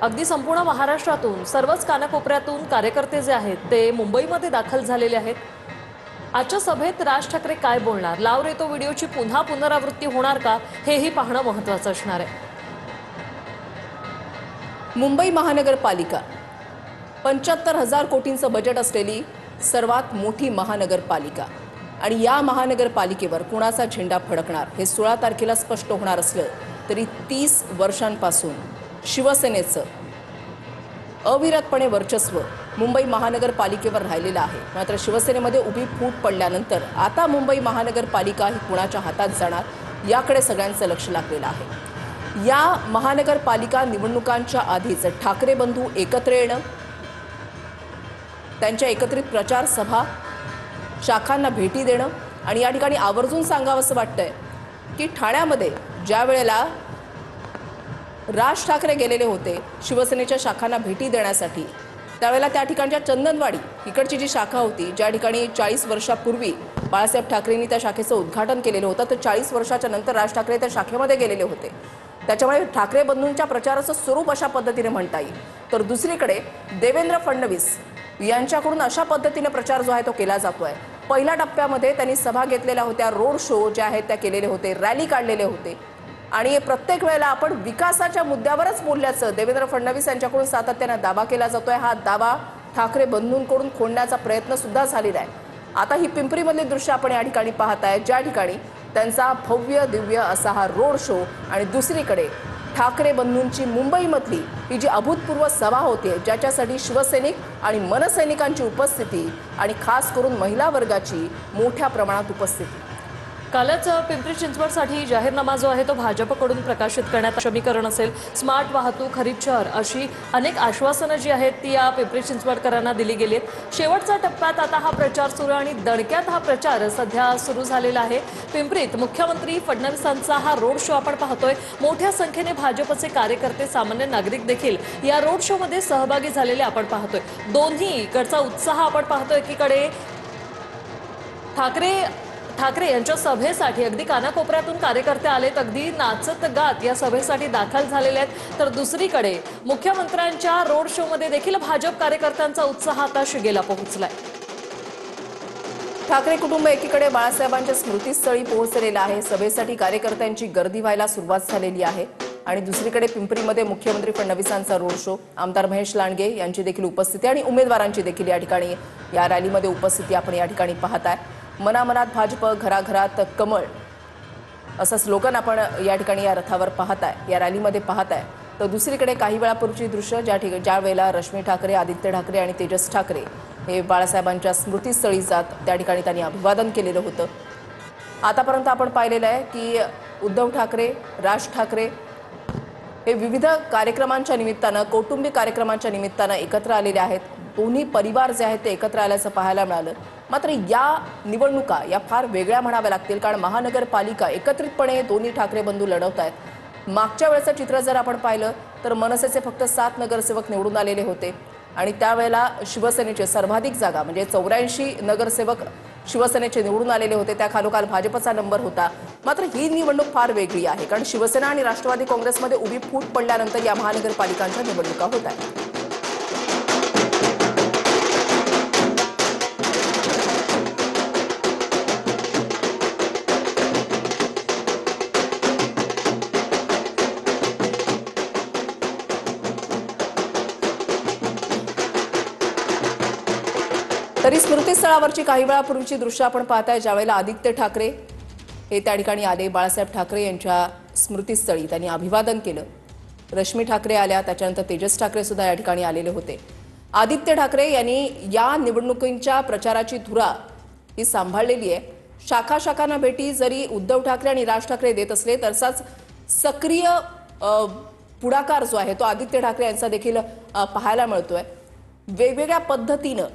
अगदी संपूर्ण महाराष्ट्रातून सर्वच कानाकोपऱ्यातून कार्यकर्ते जे आहेत ते मुंबईमध्ये दाखल झालेले आहेत। आजच्या सभेत राज ठाकरे काय बोलणार, लाव रे तो व्हिडिओची पुन्हा पुनरावृत्ती होणार का, हेही पाहणं महत्त्वाचं असणार आहे। मुंबई महानगरपालिका 75,000 कोटींचं बजेट असलेली सर्वात मोठी महानगरपालिका आणि या महानगरपालिकेवर कुणाचा झेंडा फडकणार हे 16 तारखेला स्पष्ट होणार असलं तरी 30 वर्षांपासून शिवसेनेचं अविरतपणे वर्चस्व मुंबई महानगरपालिकेवर राहिलेलं आहे। मात्र शिवसेनेमध्ये उभी फूट पडल्यानंतर आता मुंबई महानगरपालिका ही कुणाच्या हातात जाणार याकडे सगळ्यांचं लक्ष लागलेलं आहे। या महानगरपालिका निवडणुकांच्या आधीच ठाकरे बंधू एकत्र येणं, त्यांच्या एकत्रित प्रचार सभा, शाखांना भेटी देणं आणि या ठिकाणी आवर्जून सांगावं असं वाटतंय की ठाण्यामध्ये ज्या वेळेला राज ठाकरे गेलेले होते शिवसेनेच्या शाखांना भेटी देण्यासाठी, त्यावेळेला त्या ठिकाणच्या चंदनवाडी इकडची जी शाखा होती, ज्या ठिकाणी 40 वर्षापूर्वी बाळासाहेब ठाकरेंनी त्या शाखेचं उद्घाटन केलेलं होतं, तर 40 वर्षाच्या नंतर राज ठाकरे त्या शाखेमध्ये गेलेले होते। त्याच्यामुळे ठाकरे बंधूंच्या प्रचाराचं स्वरूप अशा पद्धतीने म्हणता येईल। तर दुसरीकडे देवेंद्र फडणवीस यांच्याकडून अशा पद्धतीने प्रचार जो आहे तो केला जातोय। पहिल्या टप्प्यामध्ये त्यांनी सभा घेतलेल्या होत्या, रोड शो जे आहेत त्या केलेले होते, रॅली काढलेले होते आणि प्रत्येक वेळेला आपण विकासाच्या मुद्द्यावरच बोलल्याचं देवेंद्र फडणवीस यांच्याकडून सातत्याने दावा केला जातोय। हा दावा ठाकरे बंधूंकडून खोडण्याचा प्रयत्न सुद्धा झालेला आहे। आता ही पिंपरीमधली दृश्य आपण या ठिकाणी पाहताय, ज्या ठिकाणी त्यांचा भव्य दिव्य असा हा रोड शो आणि दुसरीकडे ठाकरे बंधूंची मुंबईमधली ही जी अभूतपूर्व सभा होते, ज्याच्यासाठी शिवसैनिक आणि मनसैनिकांची उपस्थिती आणि खास करून महिला वर्गाची मोठ्या प्रमाणात उपस्थिती। कालच पिंपरी चिंचवडसाठी जाहीरनामा जो आहे तो भाजपकडून प्रकाशित करण्यात, समीकरण असेल, स्मार्ट वाहतूक, हरित शहर अशी अनेक आश्वासनं जी आहेत ती या पिंपरी चिंचवडकरांना दिली गेली आहेत। शेवटच्या टप्प्यात आता हा प्रचार सुरू आणि दणक्यात हा प्रचार सध्या सुरू झालेला आहे। पिंपरीत मुख्यमंत्री फडणवीसांचा हा रोड शो आपण पाहतोय। मोठ्या संख्येने भाजपचे कार्यकर्ते, सामान्य नागरिक देखील या रोड शो मध्ये सहभागी झालेले आपण पाहतोय। दोन्हीकडचा उत्साह आपण पाहतोय। एकीकडे ठाकरे यांच्या सभेसाठी अगदी कानाकोपऱ्यातून कार्यकर्ते आलेत, अगदी नाचत गात या सभेसाठी दाखल झालेले आहेत। तर दुसरीकडे मुख्यमंत्र्यांच्या रोड शो मध्ये देखील भाजप कार्यकर्त्यांचा उत्साह आता शिगेला पोहोचलाय। ठाकरे कुटुंब एकीकडे बाळासाहेबांच्या स्मृतीस्थळी पोहोचलेलं आहे, सभेसाठी कार्यकर्त्यांची गर्दी व्हायला सुरुवात झालेली आहे आणि दुसरीकडे पिंपरीमध्ये मुख्यमंत्री फडणवीसांचा रोड शो, आमदार महेश लांडगे यांची देखील उपस्थिती आणि उमेदवारांची देखील या ठिकाणी या रॅलीमध्ये उपस्थिती आपण या ठिकाणी पाहताय। मनामनात भाजप, घराघरात कमळ असं स्लोगन आपण या ठिकाणी या रथावर पाहताय, या रॅलीमध्ये पाहताय। तर दुसरीकडे काही वेळापूर्वीची दृश्य ज्या वेळेला रश्मी ठाकरे, आदित्य ठाकरे आणि तेजस ठाकरे हे बाळासाहेबांच्या स्मृतीस्थळी जात त्या ठिकाणी त्यांनी अभिवादन केलेलं होतं। आतापर्यंत आपण पाहिलेलं आहे की उद्धव ठाकरे, राज ठाकरे हे विविध कार्यक्रमांच्या निमित्तानं, कौटुंबिक कार्यक्रमांच्या निमित्तानं एकत्र आलेले आहेत। दोन्ही परिवार जे आहेत ते एकत्र आल्याचं पाहायला मिळालं। मात्र या निवडणुका या फार वेगळ्या म्हणाव्या लागतील, कारण महानगरपालिका एकत्रितपणे दोन्ही ठाकरे बंधू लढवत आहेत। मागच्या वेळेचं चित्र जर आपण पाहिलं तर मनसेचे फक्त 7 नगरसेवक निवडून आलेले होते आणि त्यावेळेला शिवसेनेचे सर्वाधिक जागा म्हणजे 84 नगरसेवक शिवसेनेचे निवडून आलेले होते, त्या खालोखाल भाजपचा नंबर होता। मात्र ही निवडणूक फार वेगळी आहे, कारण शिवसेना आणि राष्ट्रवादी काँग्रेसमध्ये उभी फूट पडल्यानंतर या महानगरपालिकांच्या निवडणुका होत आहेत। तरी स्मृतीस्थळावरची काही वेळापूर्वीची दृश्य आपण पाहताय, ज्यावेळेला आदित्य ठाकरे हे त्या ठिकाणी आले, बाळासाहेब ठाकरे यांच्या स्मृतीस्थळी त्यांनी अभिवादन केलं। रश्मी ठाकरे आल्या, त्याच्यानंतर तेजस ठाकरे सुद्धा या ठिकाणी आलेले होते। आदित्य ठाकरे यांनी या निवडणुकींच्या प्रचाराची धुरा ही सांभाळलेली आहे। शाखांना भेटी जरी उद्धव ठाकरे आणि राज ठाकरे देत असले, तसाच सक्रिय पुढाकार जो आहे तो आदित्य ठाकरे यांचा देखील पाहायला मिळतोय। वेगवेगळ्या पद्धतीनं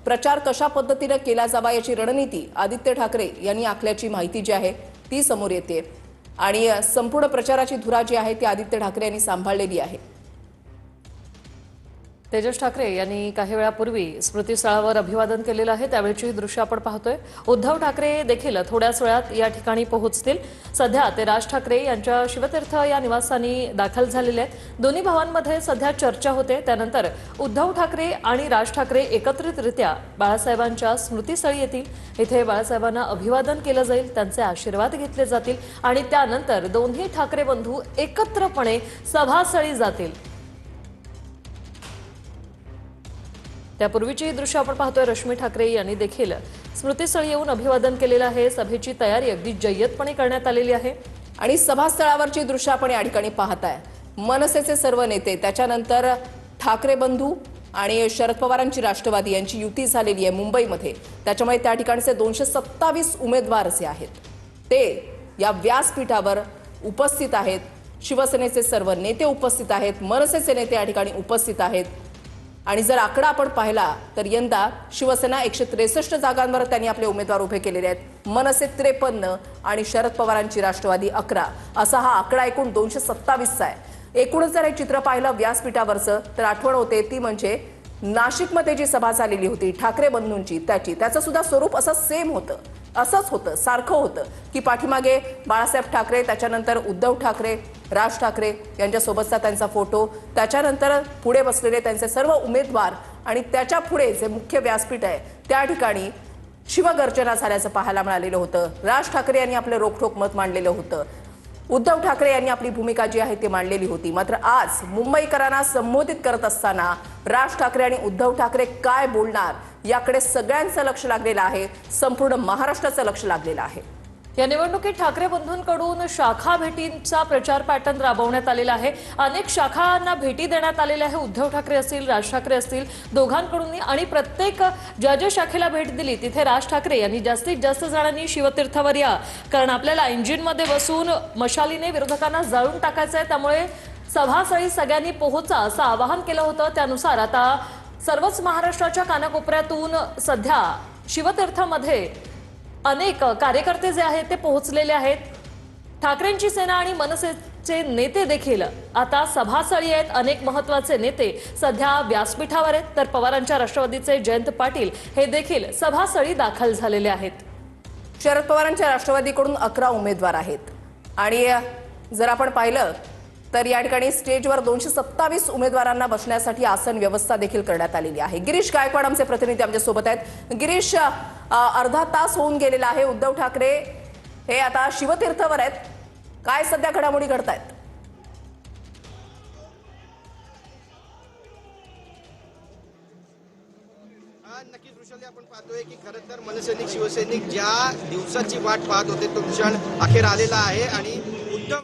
प्रचार कशा पद्धतीने केला जावा याची रणनीती आदित्य ठाकरे यांनी आखल्याची माहिती जी आहे ती समोर येते आणि संपूर्ण प्रचाराची धुरा जी आहे ती आदित्य ठाकरे यांनी सांभाळलेली आहे। तेजस ठाकरे यांनी काही वेळापूर्वी स्मृतीस्थळावर अभिवादन केलेलं आहे, त्यावेळची ही दृश्य आपण पाहतोय। उद्धव ठाकरे देखील थोड्याच वेळात या ठिकाणी पोहोचतील। सध्या ते राज ठाकरे यांच्या शिवतीर्थ या निवासस्थानी दाखल झालेले आहेत। दोन्ही भावांमध्ये सध्या चर्चा होते। त्यानंतर उद्धव ठाकरे आणि राज ठाकरे एकत्रितरित्या बाळासाहेबांच्या स्मृतीस्थळी येतील। इथे बाळासाहेबांना अभिवादन केलं जाईल, त्यांचे आशीर्वाद घेतले जातील आणि त्यानंतर दोन्ही ठाकरे बंधू एकत्रपणे सभास्थळी जातील। त्यापूर्वीची दृश्य आपण पाहतोय। रश्मी ठाकरे यांनी देखील स्मृतीस्थळी येऊन अभिवादन केलेलं आहे। सभेची तयारी अगदी जय्यतपणे करण्यात आलेली आहे आणि सभास्थळावरची दृश्य आपण या ठिकाणी पाहताय। मनसेचे सर्व नेते, त्याच्यानंतर ठाकरे बंधू आणि शरद पवारांची राष्ट्रवादी यांची युती झालेली आहे मुंबईमध्ये। त्याच्यामुळे त्या ठिकाणचे 227 उमेदवार जे आहेत ते या व्यासपीठावर उपस्थित आहेत। शिवसेनेचे सर्व नेते उपस्थित आहेत, मनसेचे नेते या ठिकाणी उपस्थित आहेत। आणि जर आकडा आपण पाहिला तर यंदा शिवसेना 163 जागांवर त्यांनी आपले उमेदवार उभे केलेले आहेत। मनसे 53 आणि शरद पवारांची राष्ट्रवादी 11 असा हा आकडा एकूण 227चा आहे। एकूणच जर हे चित्र पाहिलं व्यासपीठावरचं तर आठवण होते ती म्हणजे नाशिकमध्ये जी सभा झालेली होती ठाकरे बंधूंची, त्याचं सुद्धा स्वरूप असं सेम होतं, असंच होतं, सारखं होतं की पाठीमागे बाळासाहेब ठाकरे, त्याच्यानंतर उद्धव ठाकरे, राज ठाकरे यांच्यासोबतचा त्यांचा फोटो, त्याच्यानंतर पुढे बसलेले त्यांचे सर्व उमेदवार आणि त्याच्या पुढे जे मुख्य व्यासपीठ आहे त्या ठिकाणी शिवगर्जना झाल्याचं पाहायला मिळालेलं होतं। राज ठाकरे यांनी आपलं रोखठोक मत मांडलेलं होतं, उद्धव ठाकरे यांनी आपली भूमिका जी आहे ती मांडलेली होती। मात्र आज मुंबईकरांना संबोधित करत असताना राज ठाकरे आणि उद्धव ठाकरे काय बोलणार याकडे सगळ्यांचं लक्ष लागलेलं आहे, संपूर्ण महाराष्ट्राचं लक्ष लागलेलं आहे। या निवडणुकीत ठाकरे बंधूंकडून शाखा भेटींचा प्रचार पॅटर्न राबवण्यात आलेला आहे। अनेक शाखांना भेटी देण्यात आलेल्या आहे। उद्धव ठाकरे असतील, राज ठाकरे असतील, दोघांकडून आणि प्रत्येक ज्या ज्या शाखेला भेट दिली तिथे राज ठाकरे यांनी जास्तीत जास्त जणांनी शिवतीर्थावर या, कारण आपल्याला इंजिनमध्ये बसून मशालीने विरोधकांना जाळून टाकायचं आहे, त्यामुळे सभास्थळी सगळ्यांनी पोहोचा असं आवाहन केलं होतं। त्यानुसार आता सर्वच महाराष्ट्राच्या कानाकोपऱ्यातून सध्या शिवतीर्थामध्ये अनेक कार्यकर्ते जे आहेत ते पोहोचलेले आहेत। ठाकरेंची सेना आणि मनसेचे नेते देखील आता सभास्थळी आहेत। अनेक महत्त्वाचे नेते सध्या व्यासपीठावर आहेत, तर पवारांच्या राष्ट्रवादीचे जयंत पाटील हे देखील सभास्थळी दाखल झालेले आहेत। शरद पवारांच्या राष्ट्रवादीकडून 11 उमेदवार आहेत आणि जर आपण पाहिलं तर या ठिकाणी स्टेजवर 227 उमेदवारांना बसण्यासाठी आसन व्यवस्था देखील करण्यात आलेली आहे। गिरीश गायकवाड आमचे प्रतिनिधी आमच्या सोबत आहेत। गिरीश, अर्धा तास होऊन गेलेला आहे, उद्धव ठाकरे हे आता शिवतीर्थावर आहेत, काय सध्या घडामोडी घडतायत? नक्कीच वृषाली, आपण पाहतोय की खरं तर मनसैनिक शिवसैनिक ज्या दिवसाची वाट पाहत होते तो क्षण अखेर आलेला आहे आणि उद्धव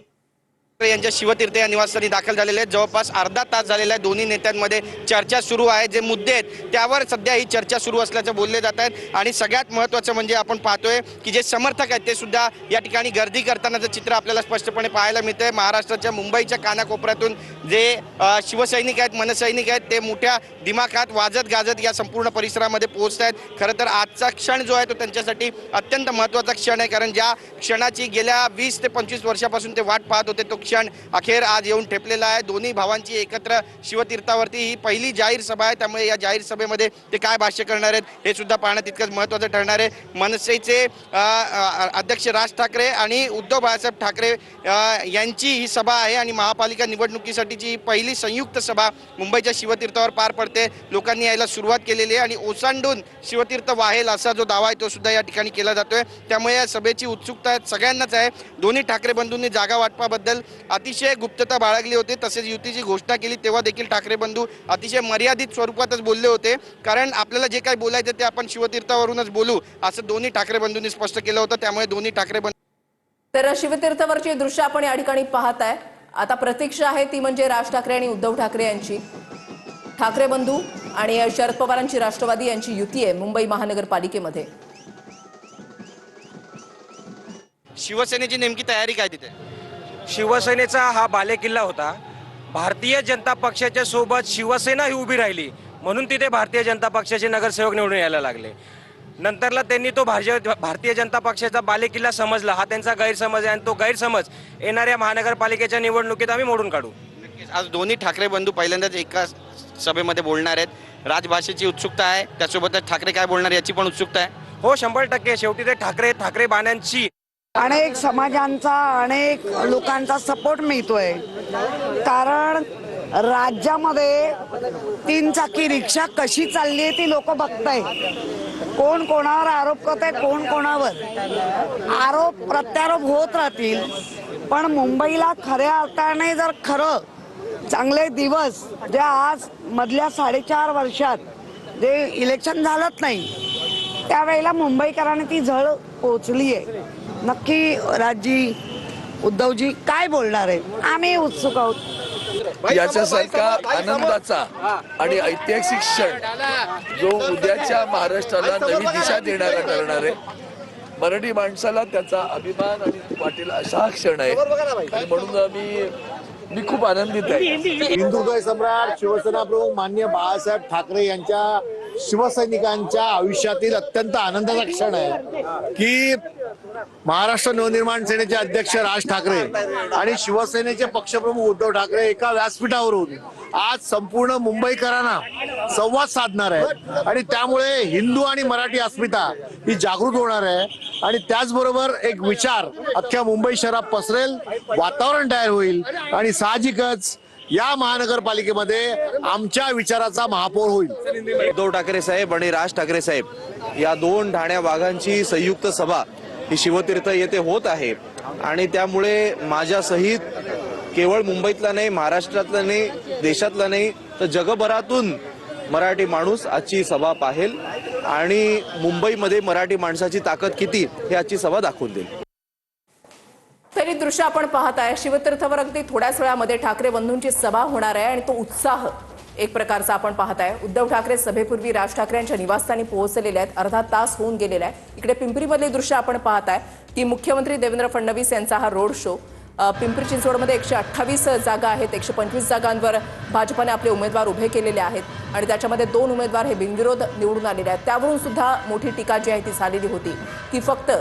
यांच्या शिवतीर्थ या निवासस्थानी दाखल झालेले आहेत। जवळपास अर्धा तास झालेला आहे। दोन्ही नेत्यांमध्ये चर्चा सुरू आहे। जे मुद्दे आहेत त्यावर सध्या ही चर्चा सुरू असल्याचं बोलले जात आहेत आणि सगळ्यात महत्त्वाचं म्हणजे आपण पाहतोय की जे समर्थक आहेत ते सुद्धा या ठिकाणी गर्दी करतानाचं चित्र आपल्याला स्पष्टपणे पाहायला मिळतंय। महाराष्ट्राच्या मुंबईच्या कानाकोपऱ्यातून जे शिवसैनिक आहेत, मनसैनिक आहेत ते मोठ्या दिमाखात वाजत गाजत या संपूर्ण परिसरामध्ये पोहोचत आहेत। खरं तर आजचा क्षण जो आहे तो त्यांच्यासाठी अत्यंत महत्त्वाचा क्षण आहे, कारण ज्या क्षणाची गेल्या 20 ते 25 वर्षापासून ते वाट पाहत होते तो क्षण अखेर आज येऊन ठेपलेला आहे। दोन्ही भावांची एकत्र शिवतीर्थावरती ही पहिली जाहीर सभा आहे, त्यामुळे या जाहीर सभेमध्ये ते काय भाष्य करणार आहेत हे सुद्धा पाहणं तितकंच महत्त्वाचं ठरणार आहे। मनसेचे अध्यक्ष राज ठाकरे आणि उद्धव बाळासाहेब ठाकरे यांची ही सभा आहे आणि महापालिका निवडणुकीसाठीची पहिली संयुक्त सभा मुंबईच्या शिवतीर्थावर पार पडते। लोकांनी यायला सुरुवात केलेली आहे आणि ओसांडून शिवतीर्थ वाहेल असा जो दावा आहे तो सुद्धा या ठिकाणी केला जातोय। त्यामुळे या सभेची उत्सुकता सगळ्यांनाच आहे। दोन्ही ठाकरे बंधूंनी जागा वाटपाबद्दल अतिशय गुप्तता बाळगली होती, तसेच युतीची घोषणा केली तेव्हा देखील ठाकरे बंधू अतिशय मर्यादित स्वरूपातच बोलले होते, कारण आपल्याला जे काही बोलायचं ते आपण शिवतीर्थावरूनच बोलू असं दोन्ही ठाकरे बंधूंनी स्पष्ट केलं होतं। त्यामुळे दोन्ही ठाकरे बंधू तर शिवतीर्थावरची दृश्य आपण या ठिकाणी पाहताय। आता प्रतीक्षा आहे ती म्हणजे राज ठाकरे आणि उद्धव ठाकरे यांची, ठाकरे बंधू आणि शरद पवारांची राष्ट्रवादी यांची युती आहे मुंबई महानगरपालिकेमध्ये। शिवसेनेची नेमकी तयारी काय तिथे? शिवसेनेचा हा बालेकिल्ला होता। भारतीय जनता पक्षाच्या सोबत शिवसेना ही उभी राहिली म्हणून तिथे भारतीय जनता पक्षाचे नगरसेवक निवडून यायला लागले। नंतरला त्यांनी तो भारतीय जनता पक्षाचा बालेकिल्ला समजला, हा त्यांचा गैरसमज आहे आणि तो गैरसमज येणाऱ्या महानगरपालिकेच्या निवडणुकीत आम्ही मोडून काढू। आज दोन्ही ठाकरे बंधू पहिल्यांदाच एका सभेमध्ये बोलणार आहेत. राजभाषेची उत्सुकता आहे, त्यासोबतच ठाकरे काय बोलणार याची पण उत्सुकता आहे. हो 100%. शेवटी ते ठाकरे बाण्यांची अनेक समाजांचा अनेक लोकांचा सपोर्ट मिळतोय. कारण राज्यामध्ये 3 चाकी रिक्षा कशी चालली आहे ती लोक बघताय. कोण कोणावर आरोप करताय, कोण कोणावर आरोप प्रत्यारोप होत राहतील. पण मुंबईला खऱ्या अर्थाने जर खरं चांगले दिवस जे आज मधल्या 4.5 वर्षात जे इलेक्शन झालंच नाही त्यावेळेला मुंबईकरांनी ती झळ पोचली आहे. नक्की राजजी उद्धवजी काय बोलणार आहे, आम्ही उत्सुक आहोत. याच्यासारखा आनंदाचा आणि ऐतिहासिक क्षण जो उद्याच्या महाराष्ट्राला नवी दिशा देणारा ठरणार आहे. मराठी माणसाला त्याचा अभिमान आणि वाटेल असा हा क्षण आहे आणि म्हणून मी खूप आनंदित आहे. हिंदुत्व सम्राट शिवसेना प्रमुख माननीय बाळासाहेब ठाकरे यांच्या शिवसैनिकांच्या आयुष्यातील अत्यंत आनंदाचा क्षण आहे की महाराष्ट्र नवनिर्माण सेनेचे अध्यक्ष राज ठाकरे आणि शिवसेनेचे पक्षप्रमुख उद्धव ठाकरे एका व्यासपीठावरून आज संपूर्ण मुंबईकरांना संवाद साधणार आहे आणि त्यामुळे हिंदू आणि मराठी अस्मिता ही जागृत होणार आहे आणि त्याचबरोबर एक विचार अख्ख्या मुंबई शहरात पसरेल, वातावरण तयार होईल आणि साहजिकच या महानगरपालिकेमध्ये आमच्या विचाराचा महापौर होईल. उद्धव ठाकरे साहेब आणि राज ठाकरे साहेब या 2 ठाण्या वाघांची संयुक्त सभा ही शिवतीर्थ येथे होत आहे आणि त्यामुळे माझ्या सहित केवळ मुंबईतला नाही, महाराष्ट्रातला नाही, देशातला नाही तर जगभरातून मराठी माणूस आजची सभा पाहेल आणि मुंबईमध्ये मराठी माणसाची ताकद किती हे आजची सभा दाखवून देईल. तरी दृश्य आपण पाहताय शिवतीर्थवर अगदी थोड्याच वेळामध्ये ठाकरे बंधूंची सभा होणार आहे आणि तो उत्साह एक प्रकारचा आपण पाहताय. उद्धव ठाकरे सभेपूर्वी राज ठाकरे यांच्या निवासस्थानी पोहोचलेले आहेत. अर्धा तास होऊन गेलेला आहे. इकडे पिंपरीमधले दृश्य आपण पाहताय की मुख्यमंत्री देवेंद्र फडणवीस यांचा हा रोड शो. पिंपरी चिंचवडमध्ये 128 जागा आहेत. 125 जागांवर भाजपने आपले उमेदवार उभे केलेले आहेत आणि त्याच्यामध्ये 2 उमेदवार हे बिनविरोध निवडून आलेले आहेत. त्यावरून सुद्धा मोठी टीका जी आहे ती झालेली होती. ती फक्त